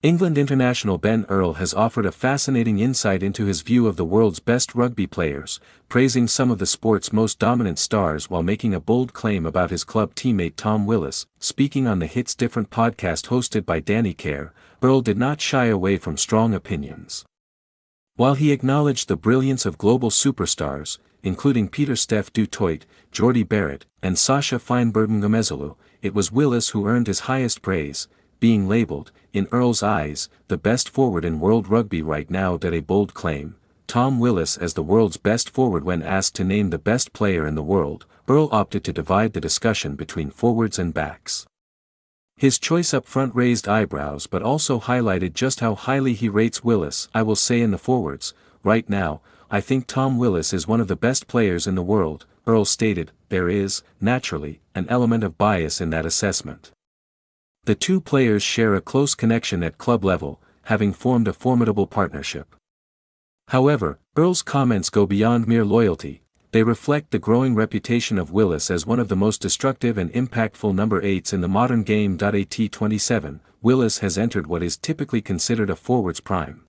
England international Ben Earl has offered a fascinating insight into his view of the world's best rugby players, praising some of the sport's most dominant stars while making a bold claim about his club teammate Tom Willis. Speaking on the Hits Different podcast hosted by Danny Kerr, Earl did not shy away from strong opinions. While he acknowledged the brilliance of global superstars, including Pieter-Steph du Toit, Jordie Barrett, and Sacha Feinberg-Mngomezulu, it was Willis who earned his highest praise, being labeled, in Earl's eyes, the best forward in world rugby right now. A bold claim. Tom Willis as the world's best forward. When asked to name the best player in the world, Earl opted to divide the discussion between forwards and backs. His choice up front raised eyebrows but also highlighted just how highly he rates Willis. I will say in the forwards, right now, I think Tom Willis is one of the best players in the world, Earl stated. There is, naturally, an element of bias in that assessment. The two players share a close connection at club level, having formed a formidable partnership. However, Earl's comments go beyond mere loyalty. They reflect the growing reputation of Willis as one of the most destructive and impactful number 8s in the modern game. At 27, Willis has entered what is typically considered a forward's prime.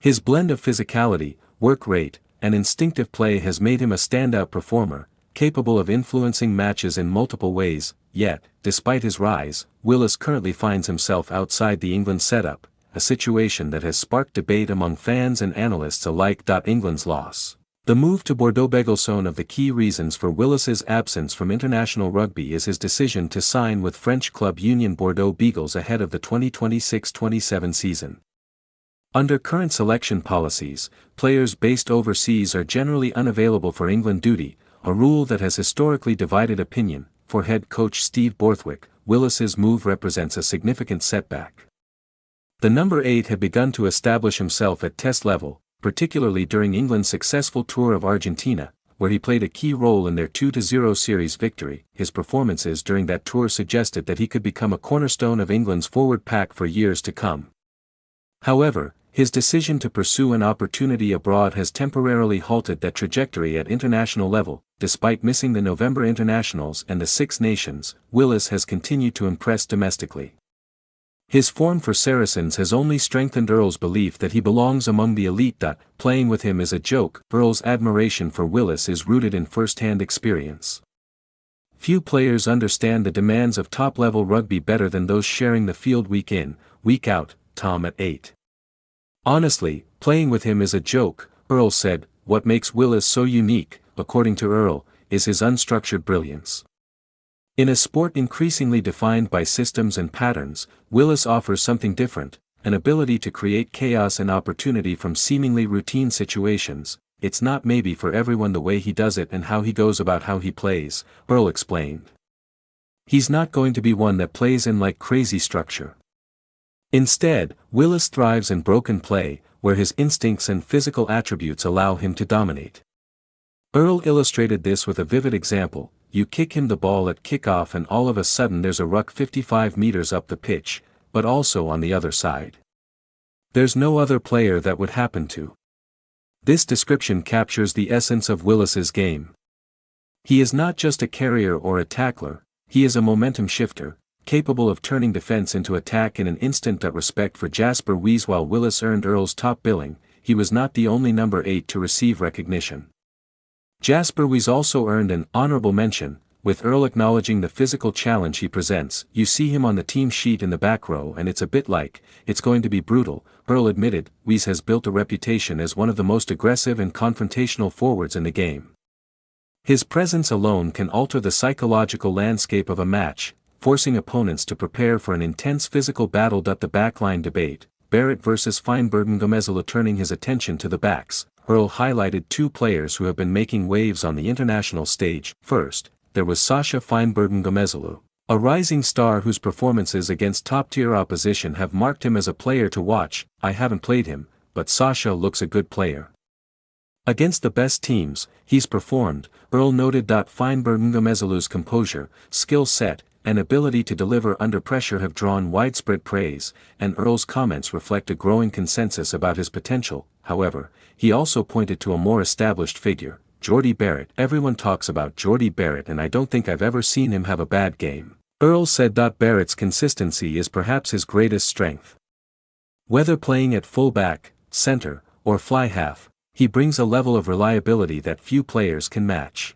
His blend of physicality, work rate, and instinctive play has made him a standout performer, capable of influencing matches in multiple ways. Yet, despite his rise, Willis currently finds himself outside the England setup, a situation that has sparked debate among fans and analysts alike. England's loss. The move to Bordeaux. One of the key reasons for Willis's absence from international rugby is his decision to sign with French club Union Bordeaux Beagles ahead of the 2026-27 season. Under current selection policies, players based overseas are generally unavailable for England duty, a rule that has historically divided opinion. For head coach Steve Borthwick, Willis's move represents a significant setback. The number 8 had begun to establish himself at test level, particularly during England's successful tour of Argentina, where he played a key role in their 2-0 series victory. His performances during that tour suggested that he could become a cornerstone of England's forward pack for years to come. However, his decision to pursue an opportunity abroad has temporarily halted that trajectory at international level. Despite missing the November internationals and the Six Nations, Willis has continued to impress domestically. His form for Saracens has only strengthened Earl's belief that he belongs among the elite. Playing with him is a joke. Earl's admiration for Willis is rooted in first-hand experience. Few players understand the demands of top-level rugby better than those sharing the field week in, week out. Tom at 8. Honestly, playing with him is a joke, Earl said. What makes Willis so unique, according to Earl, is his unstructured brilliance. In a sport increasingly defined by systems and patterns, Willis offers something different, an ability to create chaos and opportunity from seemingly routine situations. It's not maybe for everyone the way he does it and how he goes about how he plays, Earl explained. He's not going to be one that plays in like crazy structure. Instead, Willis thrives in broken play, where his instincts and physical attributes allow him to dominate. Earl illustrated this with a vivid example. You kick him the ball at kickoff and all of a sudden there's a ruck 55 meters up the pitch, but also on the other side. There's no other player that would happen to. This description captures the essence of Willis's game. He is not just a carrier or a tackler, he is a momentum shifter, capable of turning defense into attack in an instant. Respect for Jasper Wiese. While Willis earned Earl's top billing, he was not the only number 8 to receive recognition. Jasper Wiese also earned an honorable mention, with Earl acknowledging the physical challenge he presents. You see him on the team sheet in the back row and it's a bit like, it's going to be brutal, Earl admitted. Wiese has built a reputation as one of the most aggressive and confrontational forwards in the game. His presence alone can alter the psychological landscape of a match, forcing opponents to prepare for an intense physical battle. The backline debate, Barrett versus Feinberg-Mngomezulu. Turning his attention to the backs, Earl highlighted two players who have been making waves on the international stage. First, there was Sacha Feinberg-Mngomezulu, a rising star whose performances against top-tier opposition have marked him as a player to watch. I haven't played him, but Sacha looks a good player. Against the best teams, he's performed, Earl noted. Feinberg-Mngomezulu's composure, skill set, and ability to deliver under pressure have drawn widespread praise, and Earl's comments reflect a growing consensus about his potential. However, he also pointed to a more established figure, Jordie Barrett. Everyone talks about Jordie Barrett and I don't think I've ever seen him have a bad game, Earl said. Barrett's consistency is perhaps his greatest strength. Whether playing at full-back, center, or fly-half, he brings a level of reliability that few players can match.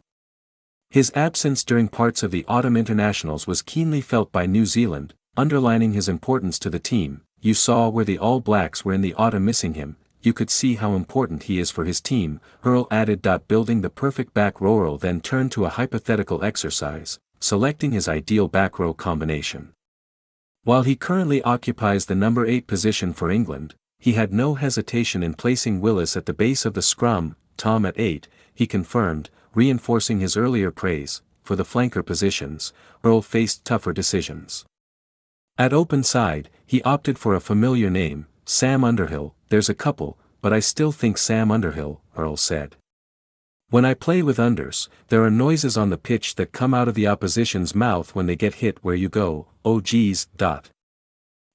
His absence during parts of the autumn internationals was keenly felt by New Zealand, underlining his importance to the team. You saw where the All Blacks were in the autumn missing him, you could see how important he is for his team, Earl added. Building the perfect back row. Earl then turned to a hypothetical exercise, selecting his ideal back row combination. While he currently occupies the number 8 position for England, he had no hesitation in placing Willis at the base of the scrum, Tom at 8, he confirmed, reinforcing his earlier praise. For the flanker positions, Earl faced tougher decisions. At open side, he opted for a familiar name, Sam Underhill. There's a couple, but I still think Sam Underhill, Earl said. When I play with unders, there are noises on the pitch that come out of the opposition's mouth when they get hit where you go, oh geez.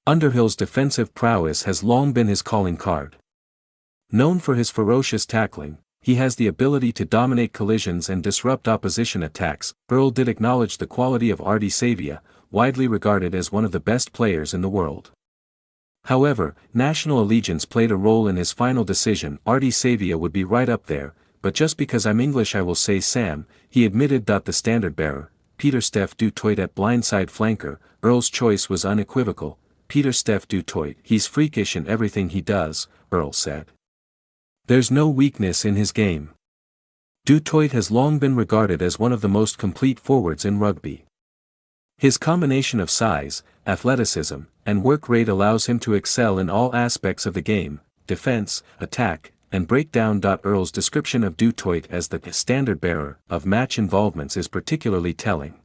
Underhill's defensive prowess has long been his calling card. Known for his ferocious tackling, he has the ability to dominate collisions and disrupt opposition attacks. Earl did acknowledge the quality of Ardie Savea, widely regarded as one of the best players in the world. However, national allegiance played a role in his final decision. Ardie Savea would be right up there, but just because I'm English I will say Sam, he admitted. The standard bearer, Pieter-Steph du Toit at blindside flanker. Earl's choice was unequivocal. Pieter-Steph du Toit. He's freakish in everything he does, Earl said. There's no weakness in his game. Du Toit has long been regarded as one of the most complete forwards in rugby. His combination of size, athleticism, and work rate allows him to excel in all aspects of the game, defense, attack, and breakdown. Earl's description of Du Toit as the standard bearer of match involvements is particularly telling.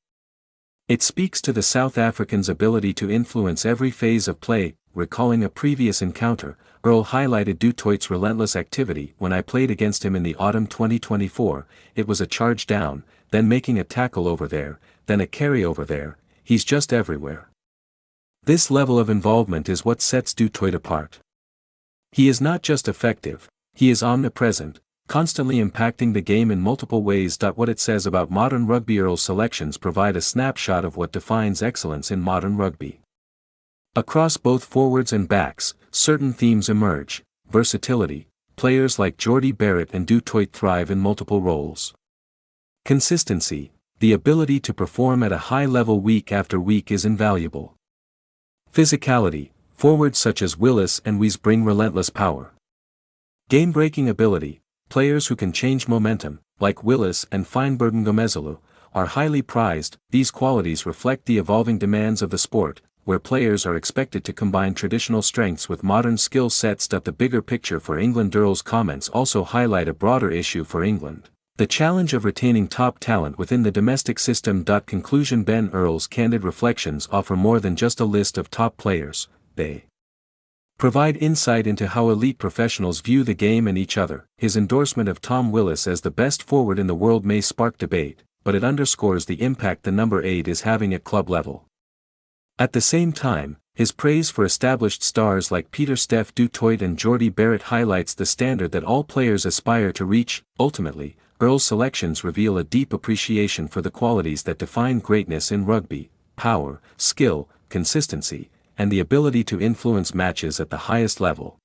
It speaks to the South African's ability to influence every phase of play. Recalling a previous encounter, Earl highlighted Du Toit's relentless activity. When I played against him in the autumn 2024, it was a charge down, then making a tackle over there, then a carry over there. He's just everywhere. This level of involvement is what sets Du Toit apart. He is not just effective, he is omnipresent, constantly impacting the game in multiple ways. What it says about modern rugby. Earl's selections provide a snapshot of what defines excellence in modern rugby. Across both forwards and backs, certain themes emerge: versatility, players like Jordie, Barrett and Du Toit thrive in multiple roles. Consistency, the ability to perform at a high level week after week is invaluable. Physicality, forwards such as Willis and Wiese bring relentless power. Game-breaking ability, players who can change momentum, like Willis and Feinberg-Mngomezulu, are highly prized. These qualities reflect the evolving demands of the sport, where players are expected to combine traditional strengths with modern skill sets. The bigger picture for England. Earl's comments also highlight a broader issue for England: the challenge of retaining top talent within the domestic system. Conclusion. Ben Earl's candid reflections offer more than just a list of top players, they provide insight into how elite professionals view the game and each other. His endorsement of Tom Willis as the best forward in the world may spark debate, but it underscores the impact the number 8 is having at club level. At the same time, his praise for established stars like Pieter-Steph du Toit and Jordie Barrett highlights the standard that all players aspire to reach. Ultimately, Earl's selections reveal a deep appreciation for the qualities that define greatness in rugby: power, skill, consistency, and the ability to influence matches at the highest level.